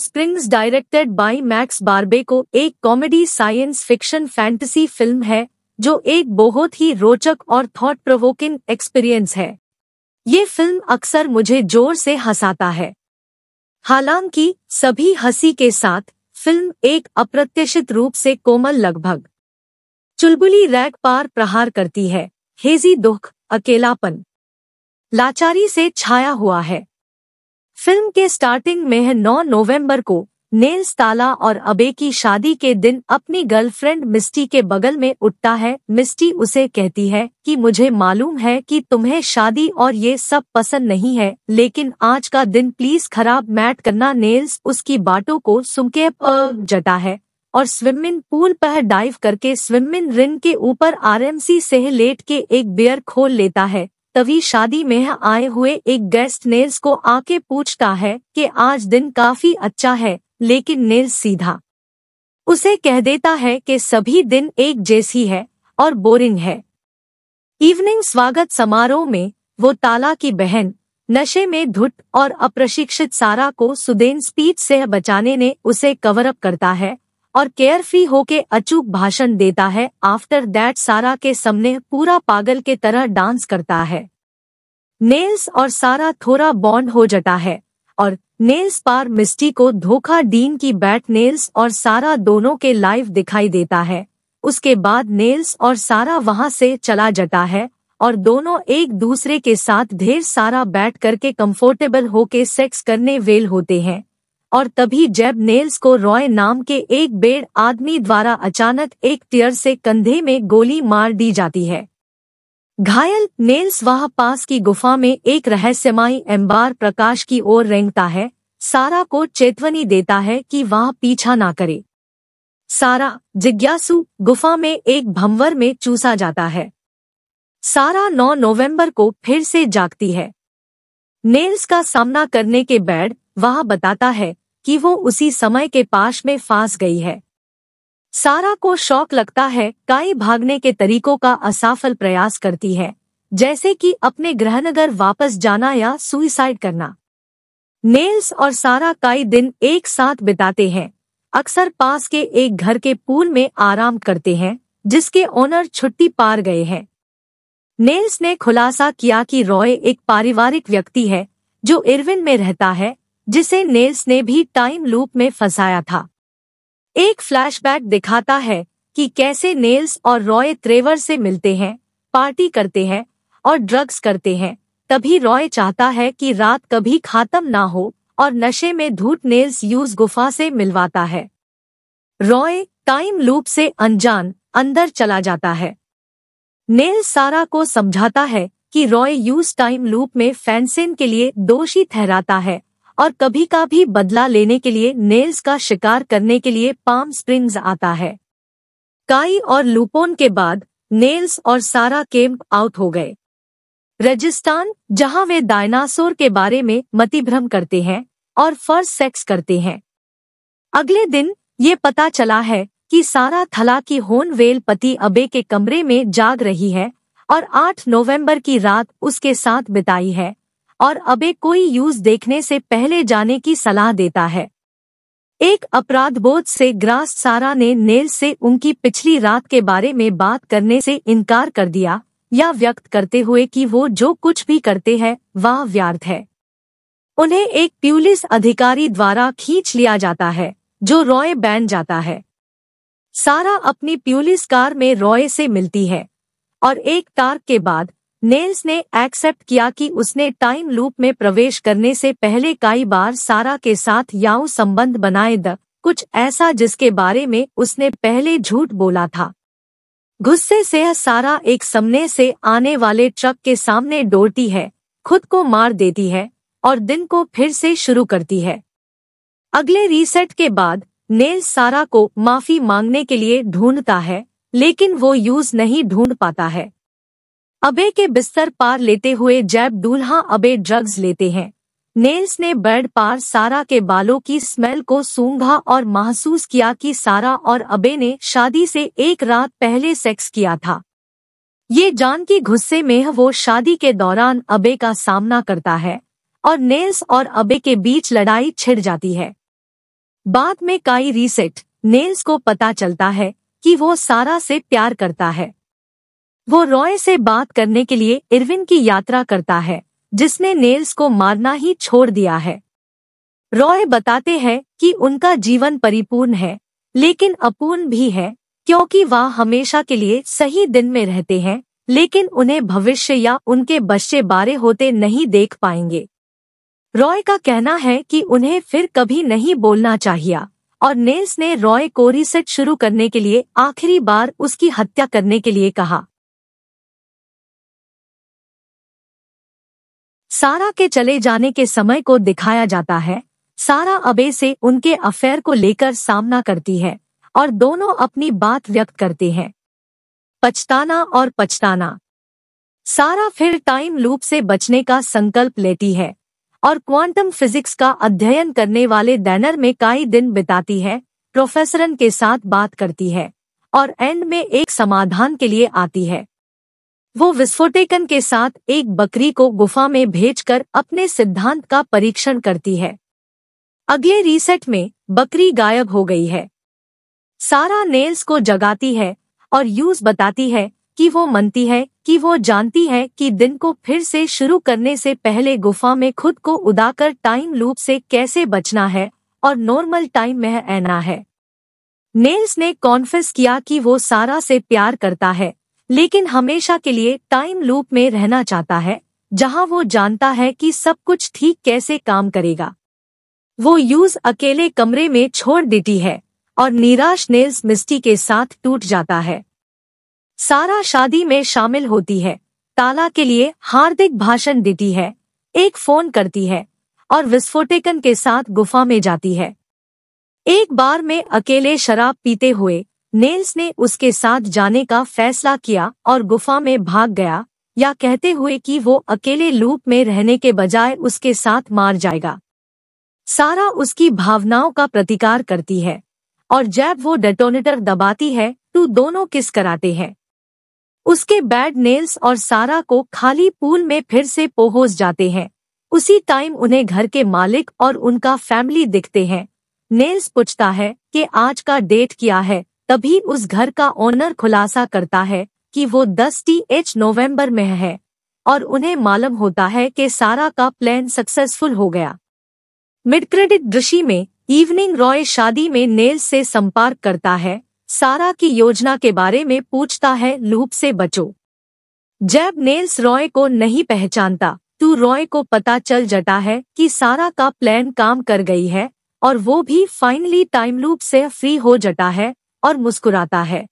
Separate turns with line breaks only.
Springs directed by max बार्बेको एक comedy science fiction fantasy film है जो एक बहुत ही रोचक और थॉट प्रोवोकिंग एक्सपीरियंस है। ये फिल्म अक्सर मुझे जोर से हंसाता है। हालांकि सभी हंसी के साथ फिल्म एक अप्रत्याशित रूप से कोमल लगभग चुलबुली रैग पार प्रहार करती है। हेजी दुख, अकेलापन, लाचारी से छाया हुआ है। फिल्म के स्टार्टिंग में 9 नवंबर को नेल्स ताला और अबे की शादी के दिन अपनी गर्लफ्रेंड मिस्टी के बगल में उठता है। मिस्टी उसे कहती है कि मुझे मालूम है कि तुम्हें शादी और ये सब पसंद नहीं है, लेकिन आज का दिन प्लीज खराब मैट करना। नेल्स उसकी बातों को सुनके जता है और स्विमिंग पूल पर डाइव करके स्विमिंग रिंग के ऊपर आरामसी से लेट के एक बियर खोल लेता है। तभी शादी में आए हुए एक गेस्ट नेल्स को आके पूछता है कि आज दिन काफी अच्छा है, लेकिन नेल्स सीधा उसे कह देता है कि सभी दिन एक जैसी है और बोरिंग है। इवनिंग स्वागत समारोह में वो ताला की बहन नशे में धुत और अप्रशिक्षित सारा को सुदेन स्पीच से बचाने ने उसे कवर अप करता है और केयरफ्री होके अचूक भाषण देता है। आफ्टर दैट सारा के सामने पूरा पागल के तरह डांस करता है। नेल्स और सारा थोड़ा बॉन्ड हो जाता है और नेल्स पार मिस्टी को धोखा डीन की बैट नेल्स और सारा दोनों के लाइव दिखाई देता है। उसके बाद नेल्स और सारा वहां से चला जाता है और दोनों एक दूसरे के साथ ढेर सारा बैठ करके कंफर्टेबल होके सेक्स करने वेल होते हैं। और तभी जब नेल्स को रॉय नाम के एक बेड आदमी द्वारा अचानक एक टीयर से कंधे में गोली मार दी जाती है। घायल नेल्स वहां पास की गुफा में एक रहस्यमयी एम्बार प्रकाश की ओर रेंगता है। सारा को चेतावनी देता है कि वह पीछा ना करे। सारा जिज्ञासु गुफा में एक भंवर में चूसा जाता है। सारा 9 नवंबर को फिर से जागती है। नेल्स का सामना करने के बाद वह बताता है कि वो उसी समय के पास में फांस गई है। सारा को शौक लगता है। काई भागने के तरीकों का असफल प्रयास करती है, जैसे कि अपने गृहनगर वापस जाना या सुसाइड करना। नेल्स और सारा कई दिन एक साथ बिताते हैं। अक्सर पास के एक घर के पूल में आराम करते हैं, जिसके ओनर छुट्टी पार गए हैं। नेल्स ने खुलासा किया कि रॉय एक पारिवारिक व्यक्ति है जो इरविन में रहता है, जिसे नेल्स ने भी टाइम लूप में फंसाया था। एक फ्लैशबैक दिखाता है कि कैसे नेल्स और रॉय ट्रेवर से मिलते हैं, पार्टी करते हैं और ड्रग्स करते हैं। तभी रॉय चाहता है कि रात कभी खत्म ना हो और नशे में धूत नेल्स यूज गुफा से मिलवाता है। रॉय टाइम लूप से अनजान अंदर चला जाता है। नेल्स सारा को समझाता है कि रॉय यूज टाइम लूप में फैंसेन के लिए दोषी ठहराता है और कभी कभी बदला लेने के लिए नेल्स का शिकार करने के लिए पाम स्प्रिंग्स आता है। काई और लूपोन के बाद नेल्स और सारा कैंप आउट हो गए। रेगिस्तान, जहां वे डायनासोर के बारे में मतिभ्रम करते हैं और फर्स्ट सेक्स करते हैं। अगले दिन ये पता चला है कि सारा थला की होन वेल पति अबे के कमरे में जाग रही है और 8 नवंबर की रात उसके साथ बिताई है और अबे कोई यूज देखने से पहले जाने की सलाह देता है। एक अपराधबोध से ग्रास सारा ने नेल्स से उनकी पिछली रात के बारे में बात करने से इनकार कर दिया, या व्यक्त करते हुए कि वो जो कुछ भी करते हैं वह व्यर्थ है। उन्हें एक पुलिस अधिकारी द्वारा खींच लिया जाता है, जो रॉय बन जाता है। सारा अपनी पुलिस कार में रॉय से मिलती है और एक टार्क के बाद नेल्स ने एक्सेप्ट किया कि उसने टाइम लूप में प्रवेश करने से पहले कई बार सारा के साथ यौन संबंध बनाए कुछ ऐसा जिसके बारे में उसने पहले झूठ बोला था। गुस्से से सारा एक सामने से आने वाले ट्रक के सामने दौड़ती है, खुद को मार देती है और दिन को फिर से शुरू करती है। अगले रीसेट के बाद नेल्स सारा को माफी मांगने के लिए ढूंढता है, लेकिन वो यूज नहीं ढूंढ पाता है। अबे के बिस्तर पार लेते हुए जब दूल्हा अबे ड्रग्स लेते हैं, नेल्स ने बेड पार सारा के बालों की स्मेल को सूंघा और महसूस किया कि सारा और अबे ने शादी से एक रात पहले सेक्स किया था। ये जान की गुस्से में वो शादी के दौरान अबे का सामना करता है और नेल्स और अबे के बीच लड़ाई छिड़ जाती है। बाद में काई रीसेट नेल्स को पता चलता है कि वो सारा से प्यार करता है। वो रॉय से बात करने के लिए इरविन की यात्रा करता है, जिसने नेल्स को मारना ही छोड़ दिया है। रॉय बताते हैं कि उनका जीवन परिपूर्ण है, लेकिन अपूर्ण भी है, क्योंकि वह हमेशा के लिए सही दिन में रहते हैं, लेकिन उन्हें भविष्य या उनके बच्चे बारे होते नहीं देख पाएंगे। रॉय का कहना है कि उन्हें फिर कभी नहीं बोलना चाहिए, और नेल्स ने रॉय को रीसेट शुरू करने के लिए आखिरी बार उसकी हत्या करने के लिए कहा। सारा के चले जाने के समय को दिखाया जाता है। सारा अबे से उनके अफेयर को लेकर सामना करती है और दोनों अपनी बात व्यक्त करते हैं। पछताना और पछताना। सारा फिर टाइम लूप से बचने का संकल्प लेती है और क्वांटम फिजिक्स का अध्ययन करने वाले डैनर में कई दिन बिताती है, प्रोफेसरन के साथ बात करती है और एंड में एक समाधान के लिए आती है। वो विस्फोटकन के साथ एक बकरी को गुफा में भेजकर अपने सिद्धांत का परीक्षण करती है। अगले रीसेट में बकरी गायब हो गई है। सारा नेल्स को जगाती है और यूज बताती है कि वो मानती है कि वो जानती है कि दिन को फिर से शुरू करने से पहले गुफा में खुद को उड़ाकर टाइम लूप से कैसे बचना है और नॉर्मल टाइम में आना है। नेल्स ने कॉन्फेस किया कि वो सारा से प्यार करता है, लेकिन हमेशा के लिए टाइम लूप में रहना चाहता है, जहां वो जानता है कि सब कुछ ठीक कैसे काम करेगा। वो यूज अकेले कमरे में छोड़ देती है और निराश नेल्स मिस्टी के साथ टूट जाता है। सारा शादी में शामिल होती है, ताला के लिए हार्दिक भाषण देती है, एक फोन करती है और विस्फोटकन के साथ गुफा में जाती है। एक बार में अकेले शराब पीते हुए नेल्स ने उसके साथ जाने का फैसला किया और गुफा में भाग गया, या कहते हुए कि वो अकेले लूप में रहने के बजाय उसके साथ मार जाएगा। सारा उसकी भावनाओं का प्रतिकार करती है और जब वो डेटोनेटर दबाती है तो दोनों किस कराते हैं। उसके बैड नेल्स और सारा को खाली पूल में फिर से पहुंच जाते हैं। उसी टाइम उन्हें घर के मालिक और उनका फैमिली दिखते हैं। नेल्स पूछता है कि आज का डेट क्या है, तभी उस घर का ओनर खुलासा करता है कि वो 10 नवंबर में है और उन्हें मालूम होता है कि सारा का प्लान सक्सेसफुल हो गया। मिड क्रेडिट दृश्य में इवनिंग रॉय शादी में नेल्स से संपर्क करता है, सारा की योजना के बारे में पूछता है, लूप से बचो। जब नेल्स रॉय को नहीं पहचानता तो रॉय को पता चल जाता है कि सारा का प्लान काम कर गई है और वो भी फाइनली टाइम लूप से फ्री हो जाता है और मुस्कुराता है।